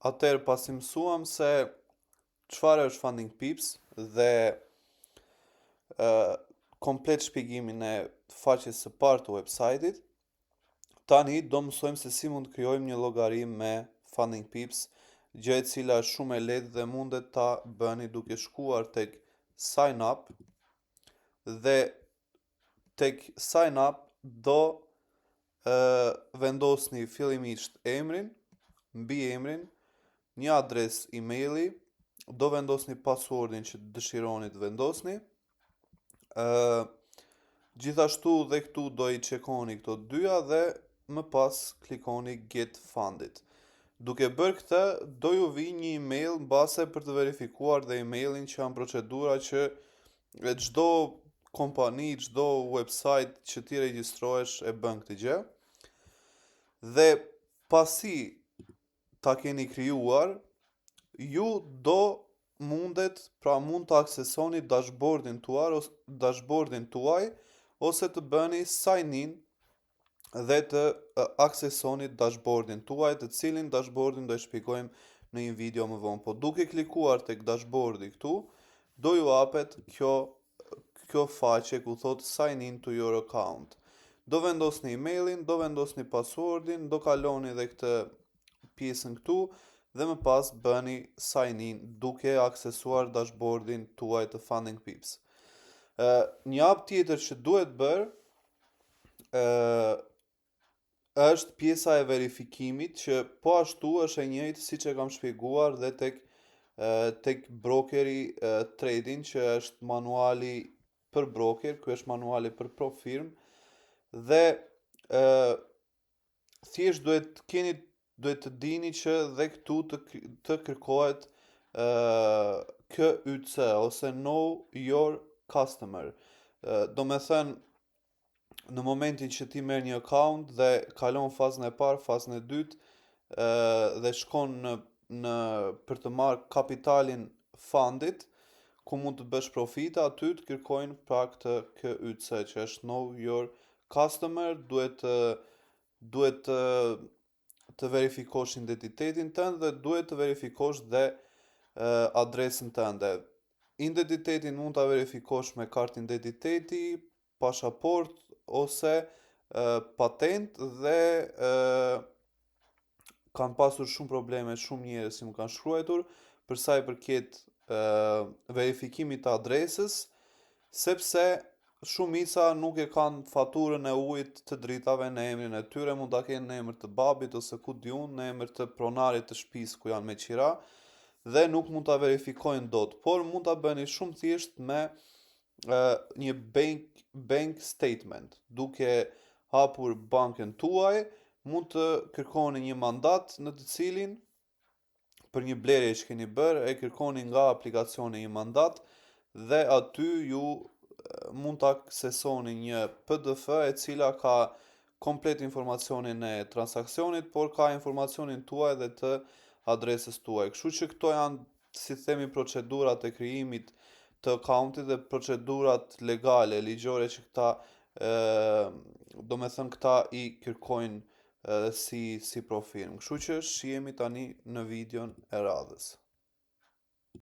Atëherë pasi mësuam se çfarë është Funding Pips dhe komplet shpjegimin e faqes së parë të website-it, tani do mësojmë se si mund të krijojmë një llogari me Funding Pips, gjë e cila është shumë e lehtë dhe mundet ta bëni duke shkuar tek Sign Up dhe tek Sign Up do vendosni fillimisht emrin, mbi emrin, një adresë emaili, do vendosni passwordin që dëshironi të vendosni. Gjithashtu dhe këtu do i çekoni këto dyja dhe më pas klikoni Get Funded. Duke bërë këtë, do ju vi një email mbase për të verifikuar dhe emailin që janë procedura që çdo kompani, çdo website që ti regjistrohesh e bën këtë gjë. Dhe pasi ta keni krijuar, ju mund të aksesoni dashboardin tuaj ose të bëni sign in dhe të aksesoni dashboardin tuaj, të cilin dashboardin do e shpjegojmë në një video më vonë. Po duke klikuar tek dashboardi këtu, do ju hapet kjo faqe ku thot sign in to your account. Do vendosni emailin, do vendosni passwordin, do kaloni edhe këtë pjesën këtu dhe më pas bëni sign in duke aksesuar dashboardin tuaj të Funding Pips. Një hap tjetër që duhet bërë është pjesa e verifikimit që po ashtu është e njëjtë siç e kam shpjeguar dhe tek brokeri trading që është manuali për broker, ky është manuali për pro firm dhe thjesht duhet të dini që dhe këtu të kërkohet KYC ose Know Your Customer. Do me thënë, në momentin që ti merr një account dhe kalon fazën e parë, fazën e dytë dhe shkon për të marrë kapitalin fundit, ku mund të bësh profite, aty të kërkojnë pra këtë KYC që është Know Your Customer, duhet të verifikosh identitetin tënd dhe duhet të verifikosh dhe adresën tënde. Identitetin mund ta verifikosh me kartë identiteti, pasaport ose patent dhe kanë pasur shumë probleme shumë njerëz që më kanë shkruar për sa i përket verifikimit të adresës, sepse shumica nuk e kanë faturën e ujit të dritave në emrin e tyre, mund ta kenë në emër të babit ose ku diun, në emër të pronarit të shtëpisë ku janë me qira dhe nuk mund ta verifikojnë dot, por mund ta bëni shumë thjesht me një bank statement. Duke hapur bankën tuaj, mund të kërkoni një mandat në të cilin për një blerje që keni bërë, e kërkoni nga aplikacioni një mandat dhe aty ju mund të aksesoni një PDF e cila ka komplet informacionin e transakcionit, por ka informacionin tuaj dhe të adresës tuaj. Kështu që këto janë, si themi, procedurat e krijimit të accountit dhe procedurat legale, ligjore që këta i kërkojnë si pro firmë. Kështu që shihemi tani në videon e radhës.